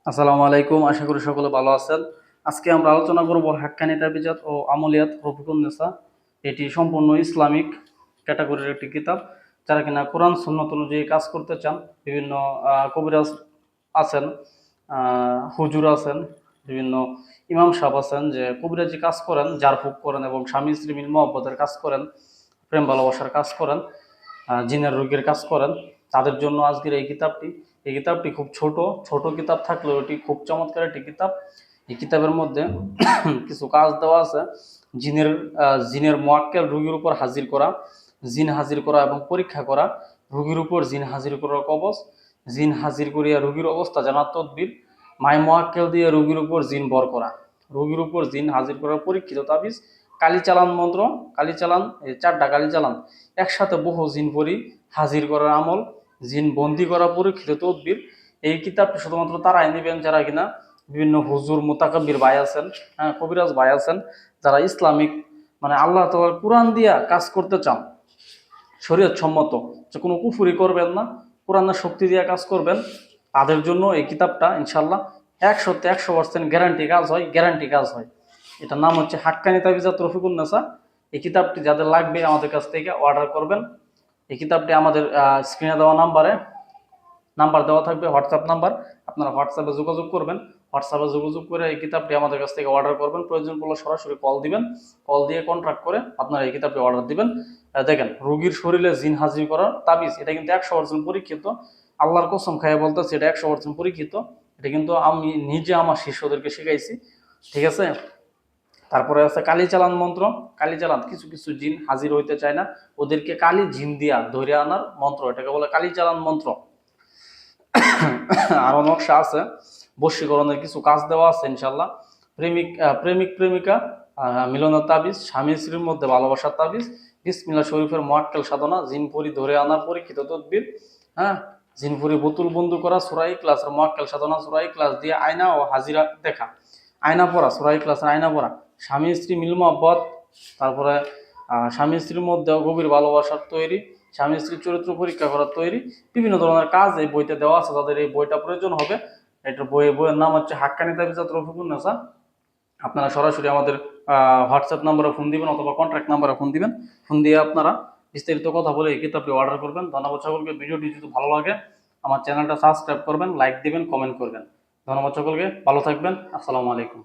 আসসালামু আলাইকুম, আশা করি সকলে ভালো আছেন। আজকে আমরা আলোচনা করব হাক্কানি তাবিজাত ও আমলিয়াত রফিকুন নেসা। এটি সম্পূর্ণ ইসলামিক ক্যাটাগরির একটি কিতাব। যারা কিনা কোরআন সুন্নত অনুযায়ী কাজ করতে চান, বিভিন্ন কবিরাজ আছেন, হুজুর আছেন, বিভিন্ন ইমাম সাহেব আছেন, যে কবিরাজি কাজ করেন, জারফুক করেন এবং স্বামী স্ত্রী মিল মহব্বতের কাজ করেন, প্রেম ভালোবাসার কাজ করেন, জিনের রোগীর কাজ করেন, তাদের জন্য আজকের এই কিতাবটি খুব ছোট ছোট কিতাব থাকলেও এটি খুব চমৎকার একটি কিতাব। এই কিতাবের মধ্যে কিছু কাজ দেওয়া আছে। জিনের জিনের মোয়াক্কেল রোগীর উপর হাজির করা, জিন হাজির করা এবং পরীক্ষা করা, রোগীর উপর জিন হাজির করার কবজ, জিন হাজির করিয়া রোগীর অবস্থা জানার তদবির, মাই মোয়াক্কেল দিয়ে রোগীর উপর জিন বর করা, রোগীর উপর জিন হাজির করার পরীক্ষিত তাবিজ, কালিচালান মন্ত্র, কালিচালান, এই 4টা কালিচালান, একসাথে বহু জিন পরি হাজির করার আমল, জিন বন্দি করা পরীক্ষিত তদবির। এই কিতাবটি শুধুমাত্র তারাই নেবেন যারা কিনা বিভিন্ন হুজুর মুতাকাব্বির ভাই আছেন, কবিরাজ ভাই আছেন, যারা ইসলামিক মানে আল্লাহ তাআলার কোরআন দিয়া কাজ করতে চান, শরীয়ত সম্মত, যে কোনো কুফুরি করবেন না, কোরআনের শক্তি দিয়ে কাজ করবেন, তাদের জন্য এই কিতাবটা ইনশাল্লাহ 100% গ্যারান্টি কাজ হয়, গ্যারান্টি কাজ হয়। এটার নাম হচ্ছে হাক্কানি তাবিজাত রফিকুন নেসা। এই কিতাবটি যাদের লাগবে আমাদের কাছ থেকে অর্ডার করবেন। এই কিতাবটি আমাদের স্ক্রিনে দেওয়া নাম্বার দেওয়া থাকবে, হোয়াটসঅ্যাপ নাম্বার। আপনারা হোয়াটসঅ্যাপে যোগাযোগ করবেন, হোয়াটসঅ্যাপে যোগাযোগ করে এই কিতাবটি আমাদের কাছ থেকে অর্ডার করবেন। প্রয়োজন পড়লে সরাসরি কল দিবেন, কল দিয়ে কন্ট্রাক্ট করে আপনারা এই কিতাবটি অর্ডার দিবেন। দেখেন, রোগীর শরীরে জিন হাজির করার তাবিজ, এটা কিন্তু 100% পরীক্ষিত। আল্লাহর কসম খাইয়ে বলতেছি, এটা 100% পরীক্ষিত। এটা কিন্তু আমি নিজে আমার শিষ্যদেরকে শিখাইছি, ঠিক আছে। তারপরে আছে কালিচালান মন্ত্র। কালিচালান, কিছু কিছু জিন হাজির হইতে চায় না, ওদেরকে কালি জিন দিয়া ধরে আনার মন্ত্র, এটাকে বলে কালিচালান মন্ত্র। আরো নকশা আছে, বশীকরণের কিছু কাজ দেওয়া আছে ইনশাল্লাহ। প্রেমিক প্রেমিকা মিলনের তাবিজ, স্বামী স্ত্রীর মধ্যে ভালোবাসার তাবিজ, বিসমিল্লাহ শরীফের মোয়াক্কেল সাধনা, জিনপুরি ধরে আনার পরীক্ষিত তদবির, হ্যাঁ, জিনপুরি বোতল বন্ধু করা, সূরা ইখলাসের মোয়াক্কেল সাধনা, সূরা ইখলাস দিয়ে আয়না ও হাজিরা দেখা, আয়না পড়া, সূরা ইখলাসের আয়না পড়া, স্বামী স্ত্রী মিল মহব্বত, তারপরে স্বামী স্ত্রীর মধ্যে গভীর ভালোবাসার তৈরি, স্বামী স্ত্রীর চরিত্র পরীক্ষা করার তৈরি, বিভিন্ন ধরনের কাজ এই বইতে দেওয়া আছে। তাদের এই বইটা প্রয়োজন হবে। এটার বইয়ের নাম হচ্ছে হাক্কানি তাবিজাত রফিকুন নেসা। আপনারা সরাসরি আমাদের হোয়াটসঅ্যাপ নাম্বারে ফোন দিবেন অথবা কন্ট্যাক্ট নাম্বারে ফোন দিবেন। ফোন দিয়ে আপনারা বিস্তারিত কথা বলে এই কিতাবটি অর্ডার করবেন। ধন্যবাদ সকলকে। ভিডিওটি যদি ভালো লাগে আমার চ্যানেলটা সাবস্ক্রাইব করবেন, লাইক দিবেন, কমেন্ট করবেন। ধন্যবাদ সকলকে, ভালো থাকবেন। আসসালামু আলাইকুম।